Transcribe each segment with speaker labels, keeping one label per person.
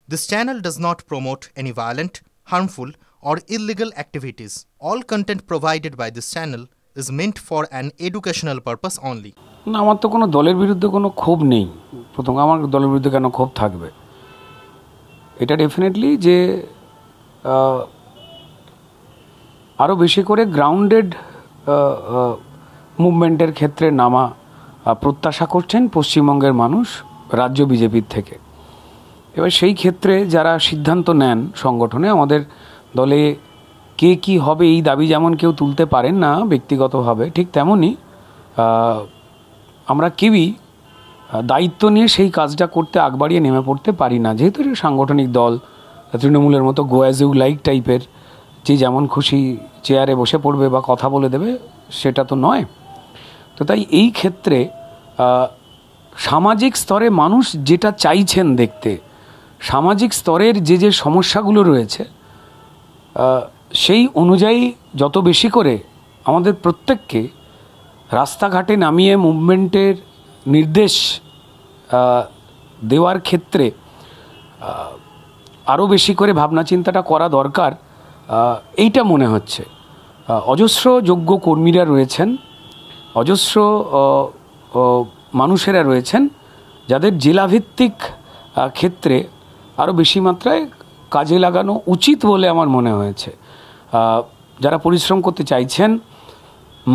Speaker 1: This channel does not promote any violent, harmful, or illegal activities. All content provided by this channel is meant for an educational purpose only.
Speaker 2: না, আমার তো কোনো দলের বিরুদ্ধে কোনো ক্ষোভ নেই। প্রথম, আমার দলের বিরুদ্ধে কেন ক্ষোভ থাকবে? এটা ডেফিনেটলি যে আরও বেশি করে গ্রাউন্ডেড মুভমেন্টের ক্ষেত্রে নামা প্রত্যাশা করছেন পশ্চিমবঙ্গের মানুষ রাজ্য বিজেপির থেকে। এবার সেই ক্ষেত্রে যারা সিদ্ধান্ত নেন সংগঠনে, আমাদের দলে কে কী হবে এই দাবি যেমন কেউ তুলতে পারেন না ব্যক্তিগতভাবে, ঠিক তেমনই আমরা কেউই দায়িত্ব নিয়ে সেই কাজটা করতে আগ বাড়িয়ে নেমে পড়তে পারি না। যেহেতু এটা সাংগঠনিক দল, তৃণমূলের মতো গো অ্যাজ ইউ লাইক টাইপের, যে যেমন খুশি চেয়ারে বসে পড়বে বা কথা বলে দেবে সেটা তো নয়। তো তাই এই ক্ষেত্রে সামাজিক স্তরে মানুষ যেটা চাইছেন দেখতে, সামাজিক স্তরের যে যে সমস্যাগুলো রয়েছে সেই অনুযায়ী যত বেশি করে আমাদের প্রত্যেককে রাস্তাঘাটে নামিয়ে মুভমেন্টের নির্দেশ দেওয়ার ক্ষেত্রে আরও বেশি করে ভাবনা চিন্তাটা করা দরকার, এইটা মনে হচ্ছে। অজস্র যোগ্য কর্মীরা রয়েছেন, অজস্র মানুষেরা রয়েছেন যাদের জেলাভিত্তিক ক্ষেত্রে আরও বেশি মাত্রায় কাজে লাগানো উচিত বলে আমার মনে হয়েছে। যারা পরিশ্রম করতে চাইছেন,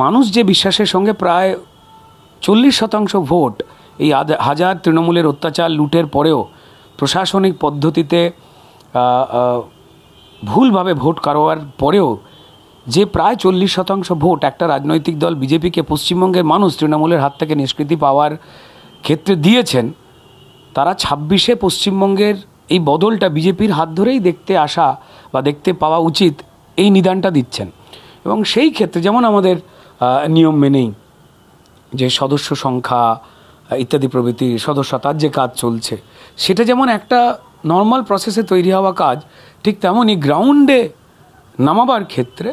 Speaker 2: মানুষ যে বিশ্বাসের সঙ্গে প্রায় 40% ভোট এই হাজার তৃণমূলের অত্যাচার লুটের পরেও প্রশাসনিক পদ্ধতিতে ভুলভাবে ভোট কারবার পরেও যে প্রায় 40% ভোট একটা রাজনৈতিক দল বিজেপিকে পশ্চিমবঙ্গের মানুষ তৃণমূলের হাত থেকে নিষ্কৃতি পাওয়ার ক্ষেত্রে দিয়েছেন, তারা 26-এ পশ্চিমবঙ্গের এই বদলটা বিজেপির হাত ধরেই দেখতে আসা বা দেখতে পাওয়া উচিত, এই নিদানটা দিচ্ছেন। এবং সেই ক্ষেত্রে যেমন আমাদের নিয়ম মেনেই যে সদস্য সংখ্যা ইত্যাদি প্রভৃতি সদস্যতার যে কাজ চলছে, সেটা যেমন একটা নর্মাল প্রসেসে তৈরি হওয়া কাজ, ঠিক তেমনই গ্রাউন্ডে নামাবার ক্ষেত্রে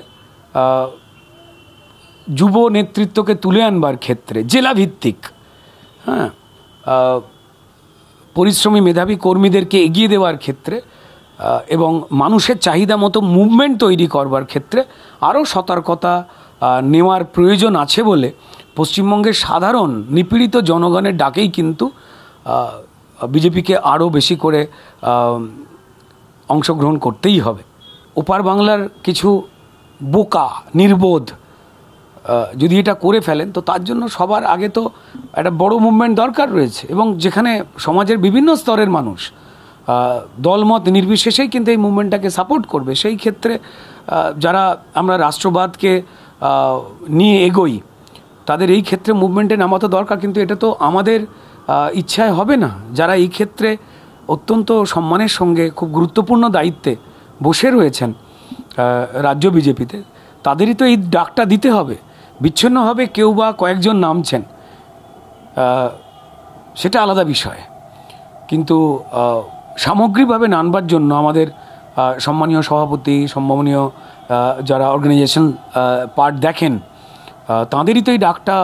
Speaker 2: যুব নেতৃত্বকে তুলে আনবার ক্ষেত্রে জেলাভিত্তিক পরিশ্রমী মেধাবী কর্মীদেরকে এগিয়ে দেওয়ার ক্ষেত্রে এবং মানুষের চাহিদা মতো মুভমেন্ট তৈরি করবার ক্ষেত্রে আরও সতর্কতা নেওয়ার প্রয়োজন আছে বলে পশ্চিমবঙ্গের সাধারণ নিপীড়িত জনগণের ডাকেই কিন্তু বিজেপিকে আরও বেশি করে অংশগ্রহণ করতেই হবে। ওপার বাংলার কিছু বোকা নির্বোধ যদি এটা করে ফেলেন, তো তার জন্য সবার আগে তো একটা বড় মুভমেন্ট দরকার রয়েছে, এবং যেখানে সমাজের বিভিন্ন স্তরের মানুষ দলমত নির্বিশেষেই কিন্তু এই মুভমেন্টটাকে সাপোর্ট করবে। সেই ক্ষেত্রে যারা আমরা রাষ্ট্রবাদকে নিয়ে এগোই, তাদের এই ক্ষেত্রে মুভমেন্টে নামা তো দরকার, কিন্তু এটা তো আমাদের ইচ্ছায় হবে না। যারা এই ক্ষেত্রে অত্যন্ত সম্মানের সঙ্গে খুব গুরুত্বপূর্ণ দায়িত্বে বসে রয়েছেন রাজ্য বিজেপিতে, তাদেরই তো এই ডাকটা দিতে হবে। বিচ্ছিন্নভাবে কেউ বা কয়েকজন নামছেন, সেটা আলাদা বিষয়, কিন্তু সামগ্রিকভাবে নামবার জন্য আমাদের সম্মানীয় সভাপতি, সম্মানীয় যারা অর্গানাইজেশন পার্ট দেখেন, তাঁদেরই তো এই ডাকটা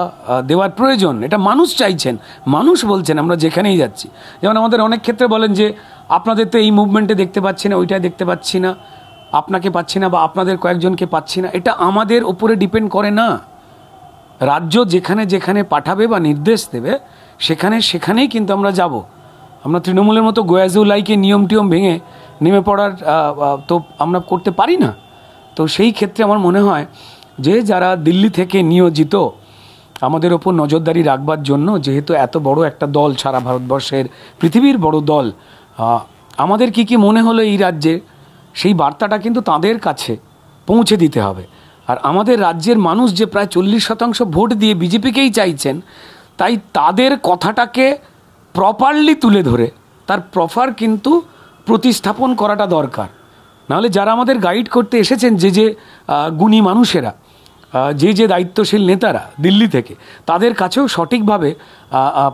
Speaker 2: দেওয়ার প্রয়োজন। এটা মানুষ চাইছেন, মানুষ বলছেন আমরা যেখানেই যাচ্ছি। যেমন আমাদের অনেক ক্ষেত্রে বলেন যে আপনাদের তো এই মুভমেন্টে দেখতে পাচ্ছি না, ওইটাই দেখতে পাচ্ছি না, আপনাকে পাচ্ছি না, বা আপনাদের কয়েকজনকে পাচ্ছি না। এটা আমাদের ওপরে ডিপেন্ড করে না। রাজ্য যেখানে যেখানে পাঠাবে বা নির্দেশ দেবে সেখানেই কিন্তু আমরা যাব। আমরা তৃণমূলের মতো গো অ্যাজ ইউ লাইকে নিয়ম টিয়ম ভেঙে নেমে পড়ার তো আমরা করতে পারি না। তো সেই ক্ষেত্রে আমার মনে হয় যে যারা দিল্লি থেকে নিয়োজিত আমাদের ওপর নজরদারি রাখবার জন্য, যেহেতু এত বড় একটা দল, সারা ভারতবর্ষের পৃথিবীর বড় দল, আমাদের কি মনে হলো এই রাজ্যে, সেই বার্তাটা কিন্তু তাদের কাছে পৌঁছে দিতে হবে। আর আমাদের রাজ্যের মানুষ যে প্রায় 40% ভোট দিয়ে বিজেপিকেই চাইছেন, তাই তাদের কথাটাকে প্রপারলি তুলে ধরে তার প্রপার কিন্তু প্রতিস্থাপন করাটা দরকার। নাহলে যারা আমাদের গাইড করতে এসেছেন, যে গুণী মানুষেরা, যে দায়িত্বশীল নেতারা দিল্লি থেকে, তাদের কাছেও সঠিকভাবে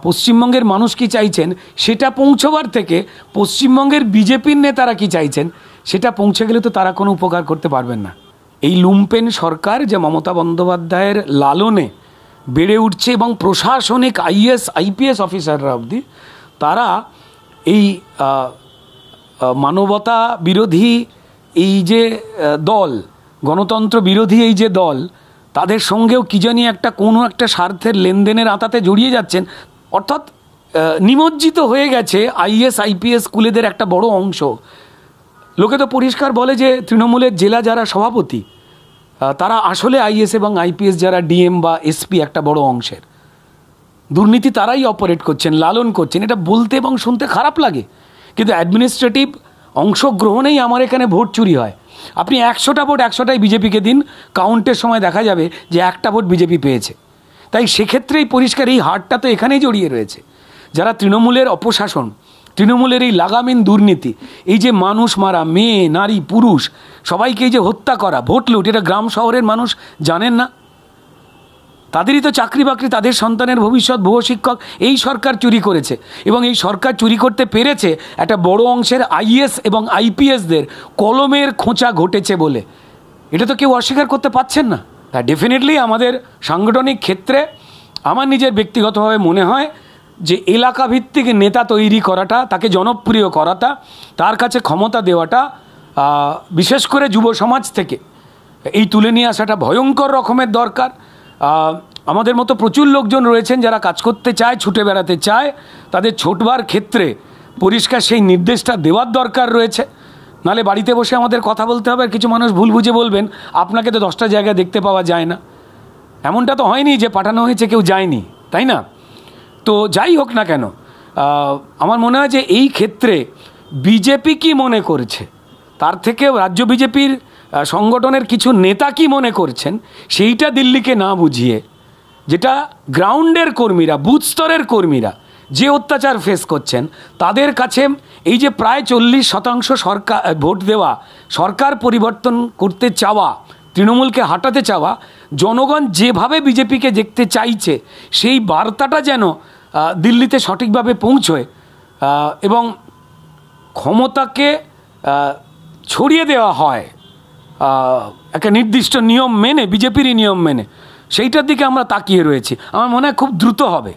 Speaker 2: পশ্চিমবঙ্গের মানুষ কি চাইছেন সেটা পৌঁছবার থেকে পশ্চিমবঙ্গের বিজেপির নেতারা কি চাইছেন সেটা পৌঁছে গেলে তো তারা কোনো উপকার করতে পারবেন না। এই লুম্পেন সরকার যে মমতা বন্দ্যোপাধ্যায়ের লালনে বেড়ে উঠছে, এবং প্রশাসনিক IAS IPS অফিসাররা অবধি তারা এই মানবতা বিরোধী এই যে দল, গণতন্ত্র বিরোধী এই যে দল, তাদের সঙ্গেও কি জানি কোনো একটা স্বার্থের লেনদেনের আঁতাতে জড়িয়ে যাচ্ছেন। অর্থাৎ নিমজ্জিত হয়ে গেছে আইএস আইপিএস স্কুলেদের একটা বড় অংশ। লোকে তো পরিষ্কার বলে যে তৃণমূলের জেলা যারা সভাপতি তারা আসলে আইএস এবং আইপিএস যারা ডিএম বা এসপি একটা বড় অংশের। দুর্নীতি তারাই অপারেট করছেন, লালন করছেন। এটা বলতে এবং শুনতে খারাপ লাগে, কিন্তু অ্যাডমিনিস্ট্রেটিভ অংশগ্রহণেই আমার এখানে ভোট চুরি হয়। আপনি 100টা ভোট 100টাই বিজেপিকে দিন, কাউন্টের সময় দেখা যাবে যে 1টা ভোট বিজেপি পেয়েছে। তাই সেক্ষেত্রেই পরিষ্কার এই হারটা তো এখানেই জড়িয়ে রয়েছে। যারা তৃণমূলের অপশাসন, তৃণমূলের এই লাগামহীন দুর্নীতি, এই যে মানুষ মারা, মেয়ে নারী পুরুষ সবাইকে এই যে হত্যা করা, ভোট লুট, এটা গ্রাম শহরের মানুষ জানেন না? তাদেরই তো চাকরি বাকরি, তাদের সন্তানের ভবিষ্যৎ, ভুয়ো শিক্ষক এই সরকার চুরি করেছে। এবং এই সরকার চুরি করতে পেরেছে একটা বড় অংশের আইএস এবং আইপিএসদের কলমের খোঁচা ঘটেছে বলে। এটা তো কেউ অস্বীকার করতে পারছেন না। তা ডেফিনেটলি আমাদের সাংগঠনিক ক্ষেত্রে আমার নিজের ব্যক্তিগতভাবে মনে হয় যে এলাকা ভিত্তিক নেতা তৈরি করাটা, তাকে জনপ্রিয় করাটা, তার কাছে ক্ষমতা দেওয়াটা, বিশেষ করে যুব সমাজ থেকে এই তুলে নিয়ে আসাটা ভয়ঙ্কর রকমের দরকার। আমাদের মতো প্রচুর লোকজন রয়েছেন যারা কাজ করতে চায়, ছুটে বেড়াতে চায়, তাদের ছোটবার ক্ষেত্রে পরিষ্কার সেই নির্দেশটা দেওয়ার দরকার রয়েছে। নাহলে বাড়িতে বসে আমাদের কথা বলতে হবে, আর কিছু মানুষ ভুল বুঝে বলবেন আপনাকে তো 10টা জায়গায় দেখতে পাওয়া যায় না। এমনটা তো হয়নি যে পাঠানো হয়েছে কেউ যায়নি, তাই না? তো যাই হোক না কেন, আমার মনে হয় যে এই ক্ষেত্রে বিজেপি কি মনে করছে, তার থেকে রাজ্য বিজেপির সংগঠনের কিছু নেতা কি মনে করছেন, সেইটা দিল্লিকে না বুঝিয়ে, যেটা গ্রাউন্ডের কর্মীরা, বুথ স্তরের কর্মীরা যে অত্যাচার ফেস করছেন তাদের কাছে এই যে প্রায় 40% সরকার ভোট দেওয়া, সরকার পরিবর্তন করতে চাওয়া, তৃণমূলকে হাঁটাতে চাওয়া জনগণ যেভাবে বিজেপিকে দেখতে চাইছে, সেই বার্তাটা যেন দিল্লিতে সঠিকভাবে পৌঁছয় এবং ক্ষমতাকে ছড়িয়ে দেওয়া হয় একটা নির্দিষ্ট নিয়ম মেনে, বিজেপিরই নিয়ম মেনে, সেইটার দিকে আমরা তাকিয়ে রয়েছি। আমার মনে হয় খুব দ্রুত হবে।